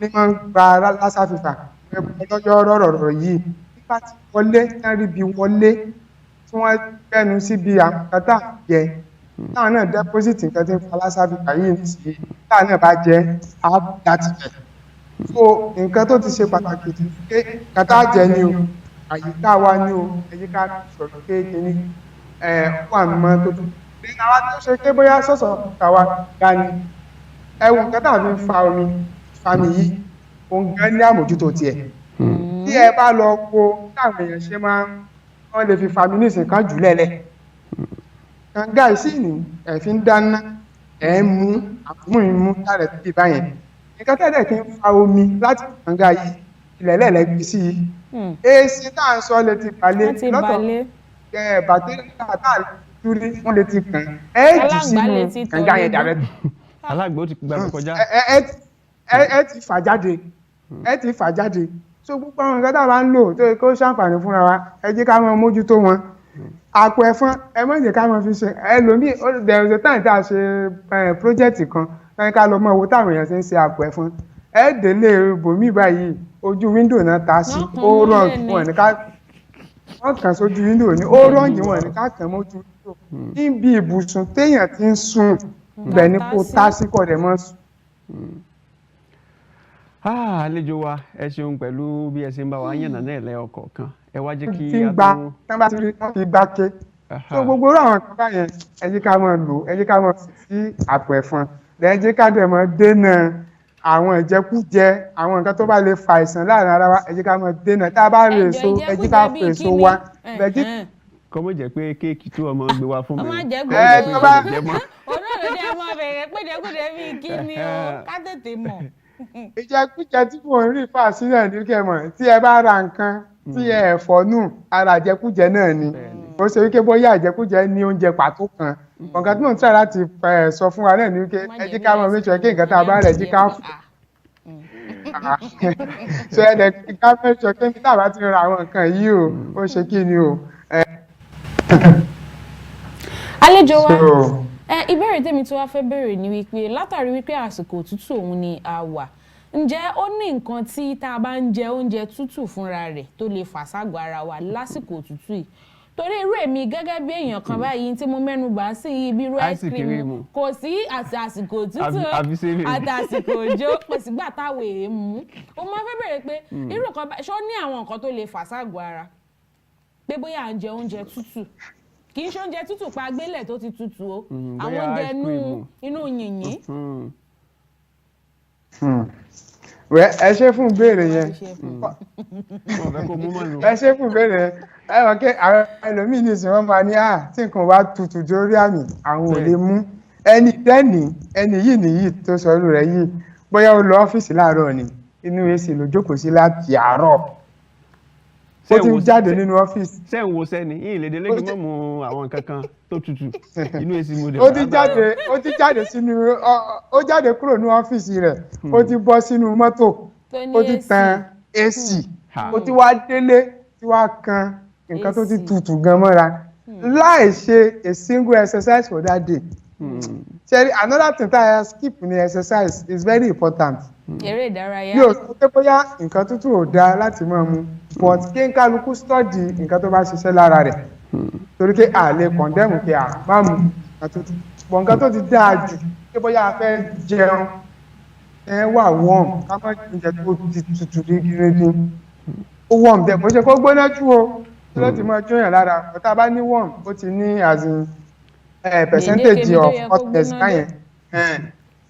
ní máa ń gba lassa fever eku ọlọ́jọ́ rọ̀rọ̀ yìí bá ti wọlé tán rí bí wọlé tí wọ́n gbẹ́nu síbi àwọn kan tá à ń jẹ táwọn náà deposit nǹkan tí ń fa Lassa fever yìí nìsí táwọn náà bá jẹ ààbò láti jẹ. So nǹkan tó ti ṣe pàtàkì jù pé nǹkan tá a jẹ ni o àyíká wa ni o ẹ̀yí ká sọ̀rọ̀ pé kíní wà mọ́ tó tún. Nínú àwa tó ṣe pé bóyá sọ̀sọ̀ tàwa dání ẹ̀wù nǹkan tá a fi ń fa omi fami yìí òun gan ní àmójútó tiẹ̀. Tí ẹ bá lọ wo táwọn èèyàn ṣe máa wọ́n lè fi fami ní ìsìn kan jù lẹ́lẹ̀. Kànga ìsìn ẹ̀ fi ń dáná ẹ̀ ń mú àmú ìmú lára ẹ̀ báyẹn. Nǹkan tẹ́lẹ̀ kí n fa omi láti kànga yìí ilẹ̀ lẹ́lẹ́gbẹ̀ sí i. Èsì tá à ń sọ lè ti balẹ̀ lọ́tọ̀ bàtẹ́rìà tá à ń túrí wọ́n lè ti kàn ẹ́ jù sínú kànga yẹn dàrẹ́. Alágbó ti gbà kọjá. Ẹ ti fà jáde. So gbogbo àwọn nǹkan tá a bá ń lò tó yẹ kó ṣàǹfààní fúnra wa ẹ jẹ́ ká máa mójútó wọn. Àpò ẹ̀fọn ẹ má jẹ́ ká máa fi ṣe ẹlòmíì there is a time tá a ṣe project kan káyọ̀ ká lọ mọ owó táwọn èèyàn ṣe ń ṣe àpò ẹ̀fọn délé bòmí báyìí ojú wíńdò náà ta sí ó rọ̀ǹgì wọn ní ká wọ́n kàn sójú wíńdò ní ó rọ̀ǹgì wọn ní ká kàn mójú wíńdò níbi ibùsùn téèyàn ti ń sùn ibẹ̀ ni kò tá sí kọ̀ dẹ̀ mọ́ sùn. Àlejò wa ẹ ṣeun pẹ̀lú bí ẹ ṣe ń bá wa yànnà náà lẹ́ ọ̀kọ̀ọ̀kan ẹ wá jẹ́ kí a tó tán bá ti rí wọ́n fi gbá ké so gbogbo irú àwọn kan báyẹn ẹ jẹ́ ká máa lò ẹ jẹ́ ká máa fi sí àpò ẹ̀fọn ẹ jẹ́ ká dẹ̀ máa dènà àwọn ìjẹkújẹ àwọn nǹkan tó bá lè fa àìsàn láàrin ara wa ẹ jẹ́ ká máa dènà tá a bá rí èso ẹ jẹ́ ká fi èso wa kọ́mọ̀ jẹ́ pé kéèkì tí ọmọ gbé wá fún mi. ọmọ jẹ́ gbọ́dọ̀ olóòlòdì ọmọ bẹ̀rẹ̀ péjẹkújẹ bíi kí ni o ká tètè mọ̀. Ìjẹkújẹ tí mò ń rí fà sílẹ̀ ní kẹmọ̀ tí ẹ bá ra nǹkan tí ẹ fọ́nù ara ìjẹkújẹ náà ni ó ṣe wípé bóyá ìjẹkújẹ ní oúnjẹ pàtó kan nǹkan tí mò ń try láti sọ fún wa náà ni wípé ẹ jí ká mọ̀ méjì kí nǹkan tá a bá rẹ̀ jí ká fún so ẹ dẹ̀ ká méjì kí tá a bá ti ra àwọn nǹkan yìí o ó ṣe kí ni o. Àlejò wa ìbéèrè tèmi tí wàá fẹ́ béèrè ni wípé látàrí wípé àsìkò òtútù òun ni a wà ǹjẹ́ ó ní nǹkan tí tá a bá ń jẹ oúnjẹ tútù fúnra rẹ̀ tó lè fà ságọ́ ara wa lásìkò òtútù yìí torí irú èmi gẹ́gẹ́ bí èèyàn kan báyìí tí mo mẹ́nu bà sí ibi irú ice cream kò sí àti àsìkò òtútù àti àsìkò òjò kò sígbà táwọn èèyàn mú ó máa fẹ́ béèrè pé irú kan ṣó ní àwọn nǹkan tó lè fà ságọ́ ara pé bóyá à ń jẹ oúnjẹ tútù kì í ṣe oúnjẹ tútù pa agbélẹ̀ tó ti tútù o àwọn oúnjẹ inú yìnyín. Ẹ ṣe fún ìbéèrè yẹn ẹ ṣe fún ìbéèrè yẹn ẹ wọ́n kí àwọn ẹlòmíì ní ìsìn wọn máa ní tí nǹkan bá tutù dórí àmì àwọn ò lè mú ẹni yìí nìyí tó sọ irú rẹ̀ yìí bóyá ó lọ ọ́fíìsì láàárọ̀ ni inú èsì ló jókòó sí láti àárọ̀ ó ti jáde nínú ọ́fíìsì. ṣé ń wo sẹ́ni yìí lè délé kí wọ́n mú àwọn nǹkan kan tó tutù inú èsì mo dé. ó jáde kúrò ní ọ́fíìsì rẹ̀ ó ti bọ́ sínú mọ́tò ó ti tan AC ó ti wá délé tí wá kan nǹkan tó ti tutù gan mọ́ra láì ṣe a single exercise for that day. Another thing that I skip in the exercise is very important. Eré ìdárayá. Yóò sọ pé bóyá nǹkan tútù ò dáa láti máa mu but kí n kálukú study nǹkan tó bá ṣiṣẹ́ lára rẹ̀ torí pé a lè condemn pé a máa mu nǹkan tútù but nǹkan tó ti dáa jù pé bóyá a fẹ́ jẹun wà warm ká má jẹ tó ti tutù rígirígi ó warm dẹ̀ kó ṣe kó gbóná jù o tí ló ti máa jóyàn lára but tá a bá ní warm ó ti ní as in percentage of hotness báyẹn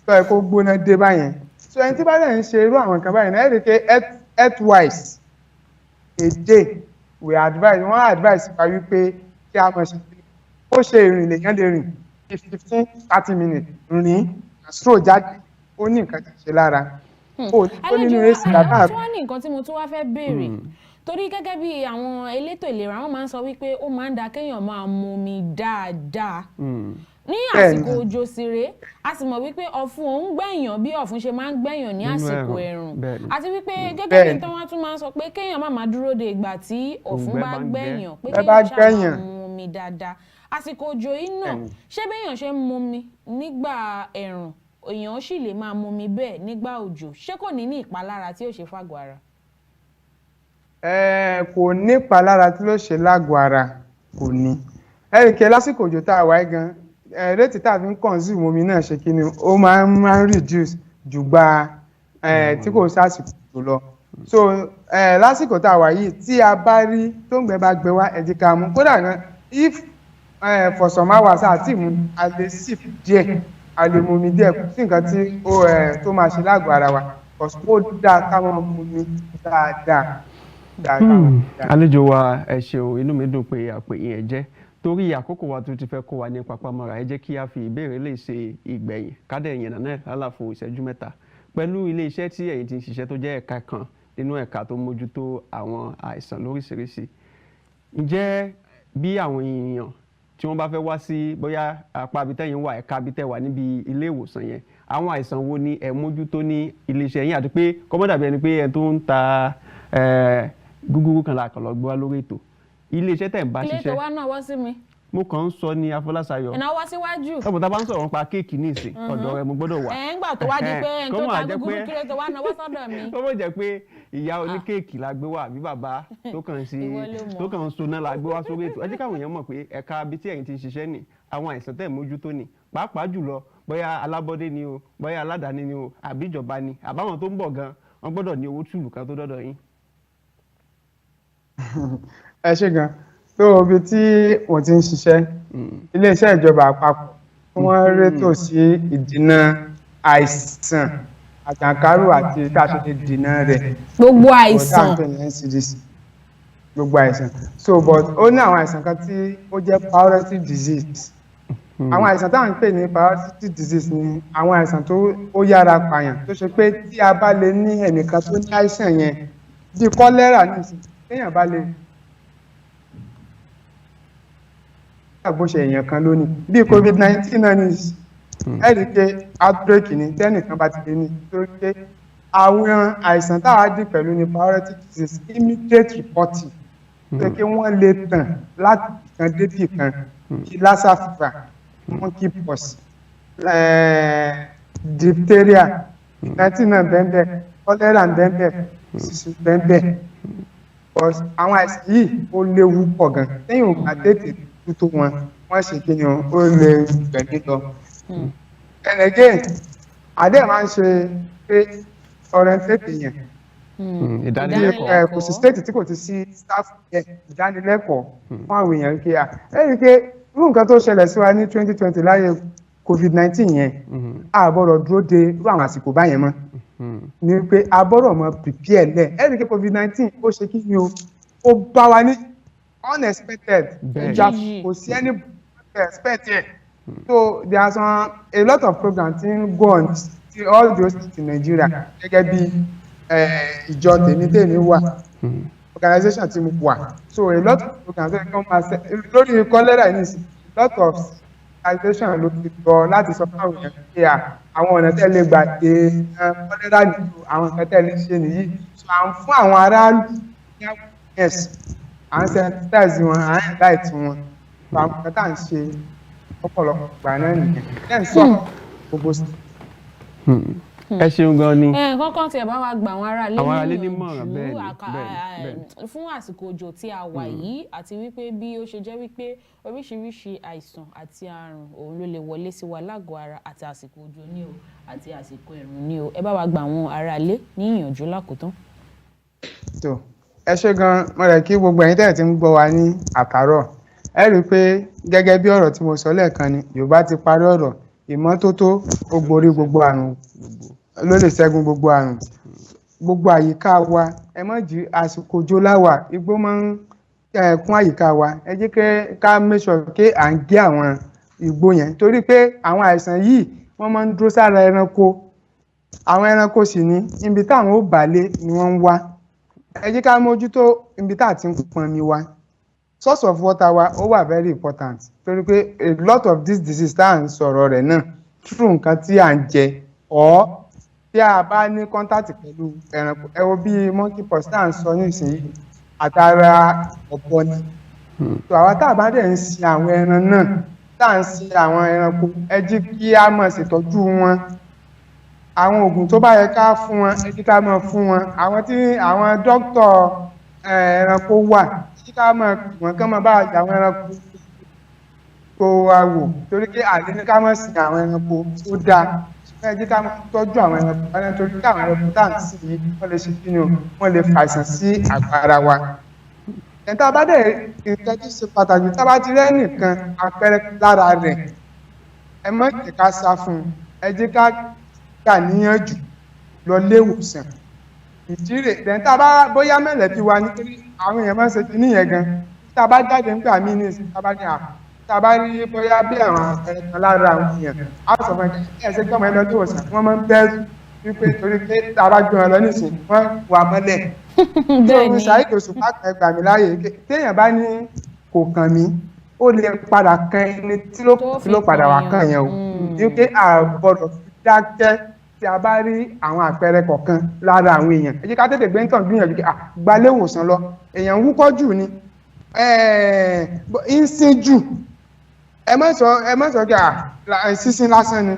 tó ẹ kó gbóná dé báyẹn so ẹni tí bá lè ń ṣe irú àwọn nǹkan báyìí náà ẹ rí i pé health-wise a day we advise wọ́n advise pa wípé kí a máa ṣe ó ṣe ìrìn lèèyàn lè rìn 15-30 minutes rìn stroll jáde ó ní nǹkan tí ṣe lára ó nínú èsì dáadáa. tí wọ́n ní nǹkan tí mo tún wá fẹ́ béèrè torí gẹ́gẹ́ bí àwọn elétò ìlera wọ́n máa ń sọ wípé ó máa ń da kéèyàn máa mu omi dáadáa ní àsìkò òjò síre a sì mọ̀ wípé ọ̀fun òun gbẹ̀yàn bí ọ̀fun ṣe máa ń gbẹ̀yàn ní àsìkò ẹ̀rùn àti wípé gẹ́gẹ́ bí tí wọ́n tún máa ń sọ pé kéèyàn má máa dúró de ìgbà tí ọ̀fun bá gbẹ̀yàn pé kéèyàn ṣáà máa mu omi dáadáa àsìkò òjò yìí náà ṣé béèyàn ṣe ń mu omi nígbà ẹ̀rùn èèyàn sì lè máa mu omi bẹ́ẹ̀ nígbà òjò ṣé kò ní ní ìpalára tí ó ṣe fàgọ́ ara. Kò ní ìpalára tí ló ṣe lágọ̀ọ́ ara, kò ní. Ẹ̀rìkẹ́ lásìkò òjò tá a wáyé gan, rétí tá a fi ń consume omi náà ṣe kí ni ó máa ń reduce jù gba tí kò sásìkò tó lọ. So lásìkò tá a wà yìí tí a bá rí tó ń gbẹ bá gbẹ wá ẹ jẹ́ ká mú. Kódà gan if for some hours àti mú a lè sip díẹ̀, a lè mú mi díẹ̀ kò sí nǹkan tí tó máa ṣe lágọ̀ọ́ ara wa. Ó dáa ká máa mú mi dáadáa. Àlejò wa ẹ ṣeun, inú mi dùn pé àpè yín ẹ jẹ́. Torí àkókò wa tó ti fẹ́ kó wa ní papamọ́ra, ẹ jẹ́ kí a fi ìbéèrè lè ṣe ìgbẹ̀yìn kádẹ̀ ìyẹn náà lálàfo ìṣẹ́jú mẹ́ta. Pẹ̀lú ilé iṣẹ́ tí ẹ̀yin ti ń ṣiṣẹ́ tó jẹ́ ẹ̀ka kan nínú ẹ̀ka tó mójútó àwọn àìsàn lóríṣiríṣi. Ǹjẹ́ bí àwọn èèyàn tí wọ́n bá fẹ́ wá sí bóyá apá abitẹ́yìn wà ẹ̀ka abitẹ́ wà níbi ilé ìwòsàn yẹn, àwọn àìsàn wo ni ẹ mójútó ní ilé iṣẹ́ yín àti pé kọ́mọ́dàbí ẹni pé ẹ tó ń ta gúgúrú kan làkànlọ́ gbé wá lórí ètò. Ilé iṣẹ́ tẹ̀ ń bá ṣiṣẹ́. Ilé ètò wa náà wọ́ sí mi. Mo kàn ń sọ ní Afọláṣayọ̀. Ẹ̀nà wá síwájú. Ọ̀pọ̀ tá a bá ń sọ̀rọ̀ nípa kéèkì ní ìsìn, ọ̀dọ̀ rẹ mo gbọ́dọ̀ wà. Ńgbà tó wá di pé ẹni tó ta gúgúrú kí ló tó wá náwó sọ́dọ̀ mi. Ó mọ̀ jẹ́ pé ìyá oníkéèkì la gbé wá àbí bàbá tó kàn ń soná la gbé wá sórí ètò. Ẹ jẹ́ káwọn èèyàn mọ̀ pé ẹ̀ka ibi tí ẹ̀yin ti ń ṣiṣẹ́ nì, àwọn àìsàn tẹ̀ mójútó nì, pàápàá jùlọ bóyá alábọ́dé ni o, bóyá aládàáni ni o, àbí ìjọba ni, àbáwọn tó ń bọ̀ gan, wọ́n gbọ́dọ̀ ní owó tùlù kan tó dọ́dọ̀ yín. Ẹ ṣé gan. Tó ibi tí wọ́n ti ń ṣiṣẹ́, iléeṣẹ́ ìjọba àpapọ̀ wọ́n rétò sí ìdènà àìsàn àjàkálù àti káṣíṣe dènà rẹ̀. Gbogbo àìsàn. Gbogbo àìsàn. So but ó ní àwọn àìsàn kan tí ó jẹ́ priority disease. Àwọn àìsàn táwọn ń pè ní priority disease ni àwọn àìsàn tó ó yára pààyàn tó ṣe pé tí a bá lè ní ẹnìkan tó ní àìsàn yẹn bí kọ́lẹ́rà ní ìsìn téèyàn bá lè àgbóṣe èèyàn kan lónìí bí COVID-19 náà ní ẹ̀rí pé outbreak ni tẹ́nìkan bá ti lè ní torí pé àwọn àìsàn táwa dì pẹ̀lú ní priority disease immediate reporting pé kí wọ́n lè tàn láti kan débì kan kí Lassa fever, monkeypox, diphtheria, 19 náà bẹ́ẹ̀ cholera bẹ́ẹ̀ sísú bẹ́ẹ̀ àwọn àìsàn yìí ó léwu pọ̀ gan lẹ́yìn ògbà tètè tó wọn ṣe kí ni ó lè gbẹ̀mí lọ. And again adé máa ń ṣe pé orientate yẹn ìdánilẹ́kọ̀ọ́ kò sí state tí kò ti sí staff ìdánilẹ́kọ̀ọ́ fún àwọn èèyàn kí a ẹ̀rí pé irú nǹkan tó ṣẹlẹ̀ sí wa ní 2020 láyé COVID-19 yẹn a gbọ́dọ̀ dúró de irú àwọn àsìkò báyẹn mọ́ ni pé a gbọ́dọ̀ mọ prepare lẹ̀ ẹ̀rí pé COVID-19 ó ṣe kí ni ó bá wa ní unexpected ìjà kò sí any expected so there are a lot of programs in go on to all those states in Nigeria gẹ́gẹ́ bí ìjọ tèmi wà organization tí mo wà so a lot of programs wey come as lórí cholera ní sí a lot of organization ló ti lọ láti sọ fún àwọn èèyàn pé àwọn ọ̀nà tẹ́lẹ̀ gbà dé cholera nìyí àwọn nǹkan tẹ́lẹ̀ ṣe nìyí so à ń fún àwọn aráàlú ní awareness à ń sensitize wọn à ń light wọn so àwọn nǹkan tá à ń ṣe ọ̀pọ̀lọpọ̀ gbà náà nìyẹn ẹ̀ ń sọ gbogbo sí. Ẹ ṣeun gan ni. Kọ́kọ́ tí ẹ bá wa gba àwọn aráalé nímọ̀ràn bẹ́ẹ̀ fún àsìkò òjò tí a wà yìí àti wípé bí ó ṣe jẹ́ wípé oríṣiríṣi àìsàn àti àrùn òun ló lè wọlé sí wa lágọ̀ọ́ ara àti àsìkò òjò ní o àti àsìkò ẹ̀rùn ní o ẹ bá wa gba àwọn aráalé ní ìyànjú lákòótán. tó ẹ ṣe gan mo rẹ̀ kí gbogbo ẹ̀yin tẹ́lẹ̀ tí ń gbọ́ wa ní àtàárọ̀ ẹ rí i pé gẹ́gẹ́ bí ọ̀rọ̀ tí mo sọ lẹ́ẹ̀kan ni Yorùbá ti parí ọ̀rọ̀ ìmọ́tótó ó borí gbogbo àrùn ló lè ṣẹ́gun gbogbo àrùn gbogbo àyíká wa ẹ má jí àsìkò òjò láwà igbó máa ń kún àyíká wa ẹ jẹ́ ká make sure pé à ń gé àwọn igbó yẹn torí pé àwọn àìsàn yìí wọ́n máa ń dúró sára ẹranko àwọn ẹranko sì ní ibi táwọn ó bàálé ni wọ́n ń wá ẹ jẹ́ ká mójútó ibi tá à ti ń pọnmi wa source of water wa ó wà very important torí pé a lot of this disease tá à ń sọ̀rọ̀ rẹ̀ náà through nǹkan tí à ń jẹ ọ́ tí a bá ní contact pẹ̀lú ẹranko ẹ wo bí monkeypox tá à ń sọ nísìnyí àtàrà ọ̀pọ̀ ni tó àwa tá a bá dẹ̀ ń sin àwọn ẹran náà tá à ń sin àwọn ẹranko ẹ jí kí a máa ṣètọ́jú wọn àwọn oògùn tó bá yẹ ká fún wọn ẹ jí ká máa fún wọn àwọn dókítà ẹranko wà kí ká máa wọ́n kán máa bá àwọn ẹranko kó wa wò torí pé àlè ní ká máa sin àwọn ẹranko tó dáa ẹ jẹ́ ká máa tọ́jú àwọn ẹranko wọn torí pé àwọn ẹranko tá à ń sìn yìí wọ́n lè ṣe kí ni o wọ́n lè fàìsàn sí àgọ́ ara wa. ẹ̀ta bá dẹ̀ nǹkan tó ṣe pàtàkì tá a bá ti rẹ́ nìkan àpẹẹrẹ lára rẹ̀ ẹ má jẹ́ ká sá fún un ẹ jẹ́ ká gbà níyànjú lọ ilé ìwòsàn ìdíre ẹ̀ta bá bóyá mẹ́lẹ̀bí wa nítorí àwọn èèyàn máa ń ṣe ti níyẹn gan tá a bá jáde nígbà míì ní ìsìn tá a bá rí bóyá bí àwọn àpẹẹrẹ kan lára àwọn èèyàn á sọ fún ẹ ṣe gbọ́mọ ẹ lọ ilé ìwòsàn wọ́n máa ń bẹ́ẹ̀rù wípé torí pé tá a bá gbé wọn lọ nísìn wọ́n wà mọ́lẹ̀ tó Saheed Òṣùpá kan gbà mí láàyè téèyàn bá ní kò kàn mí ó lè padà kan ẹni tí ló padà wà kàn yẹn o wípé àbọ̀dọ̀ fi dákẹ́ tí a bá rí àwọn àpẹẹrẹ kọ̀ọ̀kan lára àwọn èèyàn ẹ jẹ́ ká tètè gbé nǹkan gbìyànjú gbalé ìwòsàn lọ èèyàn ń wúkọ́ jù ni ń sín jù ẹ má sọ kí sísín lásán ni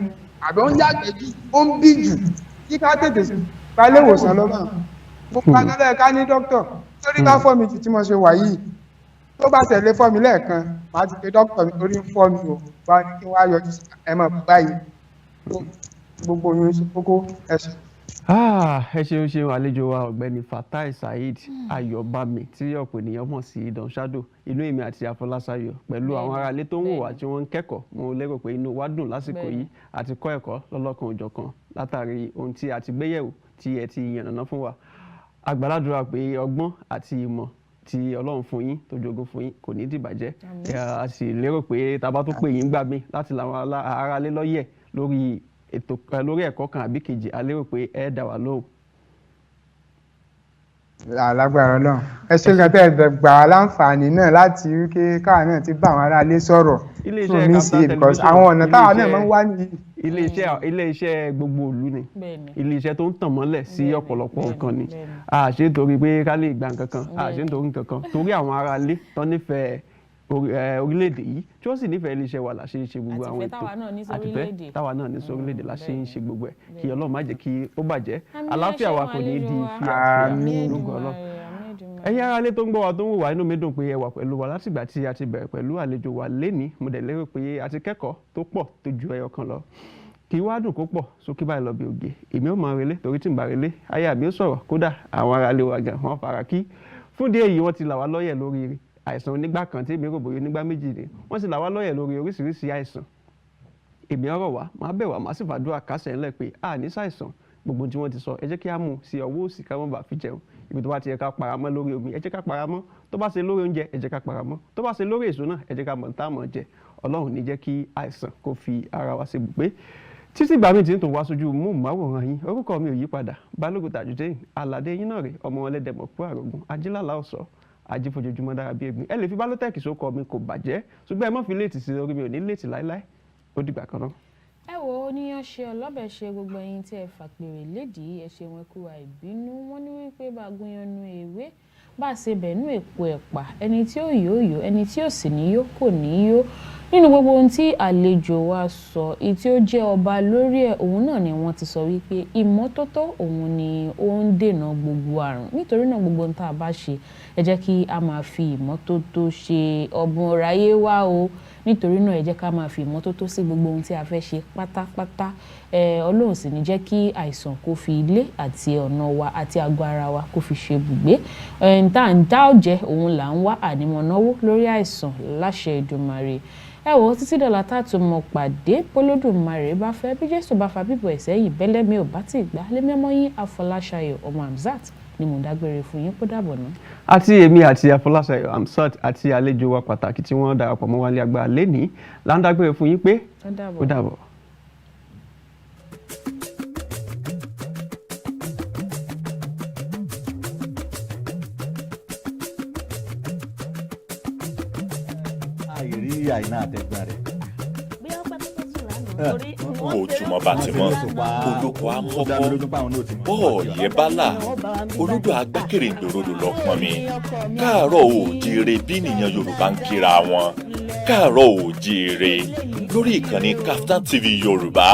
àbí ó ń yàgbẹ́ jù ó ń bì jù kí ká tètè gbalé ìwòsàn lọ bá gbogbo agbálẹ̀ ká ní dókítà torí bá fọ́ mi jù tí mo ṣe wà yìí tó bá tẹ̀lé fọ́ mi lẹ́ẹ̀kan màá ti pe dókítà mi torí ń fọ́ mi o wá kí wọ́n á yọjú ẹ mọ̀ báyìí gbogbo oyún ṣe kókó ẹ̀sìn. ẹ ṣeun àlejò wa ọ̀gbẹ́ni Fatai Saheed Ayọ̀bámi tí ọ̀pọ̀ ènìyàn mọ̀ sí Don Shadow inú èmi àti Afọláṣayọ̀ pẹ̀lú àwọn aráalé tó ń wò wá tí wọ́n ń kẹ́kọ̀ọ́ mo lérò pé inú wa dùn lásìkò yìí àti kọ́ ẹ̀kọ́ lọ́lọ́kan òjọ̀kan látàrí ohun tí a ti gbéyẹ̀wò tí ẹ ti yànnàná fún wa àgbàládùra pé ọgbọ́n àti ìmọ̀ tí Ọlọ́run fún yín tó jogún fún yín kò ní dìbàjẹ́ a sì lérò pé tá a bá tó pè yín gbà mí láti làwọn aráalé lọ́yẹ̀ lórí ẹ̀kọ́ kan àbí kejì a lérò pé ẹ dá wa lóhùn. alágbára Ọlọ́run ẹ ṣe gan tẹ́ ẹ gbà wá láǹfààní náà láti rí pé káà náà ti bá àwọn aráalé sọ̀rọ̀ fún mi sí because àwọn ọ̀nà táwọn náà máa ń wá ní. ilé-iṣẹ́ gbogbo ìlú ni ilé-iṣẹ́ tó ń tàn mọ́lẹ̀ sí ọ̀pọ̀lọpọ̀ nǹkan ni a ṣe nítorí pé ká lè gba nǹkan kan a ṣe nítorí nǹkan kan torí àwọn aráalé tó nífẹ̀ẹ́ orílẹ̀-èdè yìí tí wọ́n sì nífẹ̀ẹ́ iléeṣẹ́ wa la ṣe ń ṣe gbogbo àwọn ètò àtìfẹ́ táwa náà ní sórílẹ̀-èdè la ṣe ń ṣe gbogbo ẹ̀ kí Ọlọ́run má jẹ́ kí ó bàjẹ́ àlàáfíà wa kò ní di fíafíà lógo Ọlọ́run. ẹ̀yin aráalé tó ń gbọ́ wa tó ń wò wá inú mi dùn pé ẹ wà pẹ̀lú wa látìgbà tí a ti bẹ̀rẹ̀ pẹ̀lú àlejò wa lénìí mo dẹ̀ lérò pé a ti kẹ́kọ̀ọ́ tó pọ̀ tó ju ẹyọ kan lọ kì í wá dùn kó pọ̀ sókè báyìí lọ bí oge èmi ò máa relé torí tí ń bá relé aya mi ó sọ̀rọ̀ kódà àwọn aráalé wa gan wọ́n fara kí fún díẹ̀ yìí wọ́n ti là wá lọ́yẹ̀ lórí àìsàn onígbà kan tí èmi rò bóyá onígbà méjì ni wọ́n sì là wá lọ́yẹ̀ lórí oríṣiríṣi àìsàn èmi ọ̀rọ̀ wa máa bẹ̀ wá máa sì fàdúrà kásẹ̀ ńlẹ̀ pé a ní ṣàìsàn gbogbo tí wọ́n ti sọ ẹ jẹ́ kí á mú sí ọwọ́ òsì ká mọ́ bá fi jẹun ibi tó bá ti yẹ ká paramọ́ lórí omi ẹ jẹ́ ká paramọ́ tó bá ṣe lórí oúnjẹ ẹ jẹ́ ká paramọ́ tó bá ṣe lórí èso náà ẹ jẹ́ ká mọ̀ tá mọ̀ jẹ Ọlọ́run ní jẹ́ kí àìsàn kó fi ara wa ṣe bùgbé títí ìgbà mi ti ń tún wá sójú móhùnmáwòrán yín orúkọ mi ò yí padà Balógun Tajudeen aládé yín náà rè ọmọ ọlẹ́dẹ̀mọ̀ kú àrògùn ajílàlá ọ̀sọ́ ajífojoojúmọ́ dára bí egbin ẹ lè fi Balotech sókọ mi kò bàjẹ́ ṣùgbọ́n ẹ má fi léètì sí orí mi ò ní léètì láíláí ó dìgbà kan náà. ẹ wo oníyan ṣe ọlọ́bẹ̀ ṣe gbogbo ẹyin tí ẹ fàpèrè lédìí ẹ ṣe wọn kú àìbínú wọn ní wípé bá gúnyanu ewé bá ṣe bẹ̀nú èpo ẹ̀pà ẹni tí ó yóò yó ẹni tí ó sì ní yó kò ní yó nínú gbogbo ohun tí àlejò wa sọ èyí tí ó jẹ́ ọba lórí ẹ̀ òun náà ni wọ́n ti sọ wípé ìmọ́tótó òun ni ó ń dènà gbogbo àrùn nítorí náà gbogbo ohun tá a bá ṣe ẹ jẹ́ kí a máa fi ìmọ́tótó ṣe ọ̀bùn ọ̀ráyé wá o nítorí náà ẹ jẹ́ ká máa fi ìmọ́tótó sí gbogbo ohun tí a fẹ́ ṣe pátápátá Ọlọ́run sì ní jẹ́ kí àìsàn kó fi ilé àti ọ̀nà wa àti àgọ́ ara wa kó fi ṣe bùgbé tá ọ̀jẹ̀ òun là ń wá ànímọ̀náwó lórí àìsàn láṣẹ Èdùmàrè ẹ wò títí dọ̀là tá a tún mọ̀ pàdé bólódùmarè bá fẹ́ bí Jésù bá fa bíbọ̀ ẹ̀sẹ̀ yìí bẹ́lẹ́mi ò bá ti gbà lémi ọmọ yín Afọláṣayọ̀ ọmọ Hamzat ni mò ń dágbére fún yín kó dàbọ̀ ná. àti èmi àti Afọláṣayọ̀ Hamzat àti àlejò wa pàtàkì tí wọ́n darapọ̀ mọ́ wálé agbára lénìí là ń dágbére fún yín pé ó dàbọ̀. àìrí àìná àtẹ̀gbọ́n rẹ̀. ojúmọ́ bá ti mọ́ olóko amọ́kọ́ bọ́ọ̀yẹ́ bálà olódò agbákèrè ìgbòròdò lọ́pọ̀n mi káàárọ̀ oòjíire bí nìyẹn Yorùbá ń kíra wọn káàárọ̀ oòjíire lórí ìkànnì Kaftan TV Yorùbá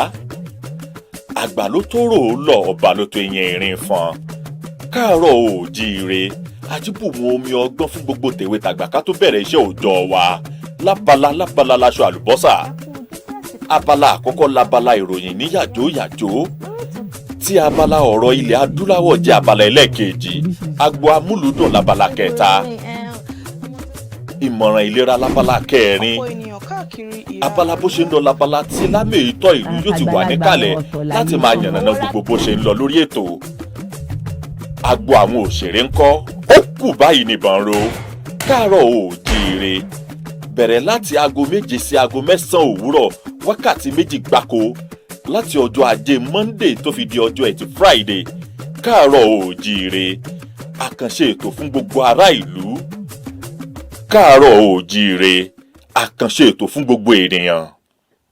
àgbà ló tó rò ó lọ ọba ló tó yẹn ìrìn fọn káàárọ̀ oòjíire àjíbùmọ̀ omi ọgbọ́n fún gbogbo tèwe tàgbà ká tó bẹ̀rẹ̀ iṣẹ́ òòjọ́ wa lábala láṣọ àlùbọ́sà. Abala àkọ́kọ́ labala ìròyìn ní yàjóyàjó tí abala ọ̀rọ̀ ilẹ̀ adúláwọ̀ jẹ́ abala ẹlẹ́ẹ̀kejì, agbo amúlùúdùn labala kẹta, ìmọ̀ràn ìlera labala kẹrin, abala bó ṣe ń lọ labala tí lámèétọ́ ìlú yóò ti wà níkàlẹ̀ láti máa yànnàná gbogbo bó ṣe ń lọ lórí ètò. Agbo àwọn òṣèré ńkọ́ ó kù báyìí nìbọn ro. Káàárọ̀ oòjíire bẹ̀rẹ̀ láti aago 7 sí aago 9 òwúrọ̀, wákàtí 2 gbáko láti ọjọ́ ajé Monday tó fi di ọjọ́ ẹtì Friday. Káàárọ̀ oòjíire àkànṣe ètò fún gbogbo ará ìlú. Káàárọ̀ oòjíire àkànṣe ètò fún gbogbo ènìyàn.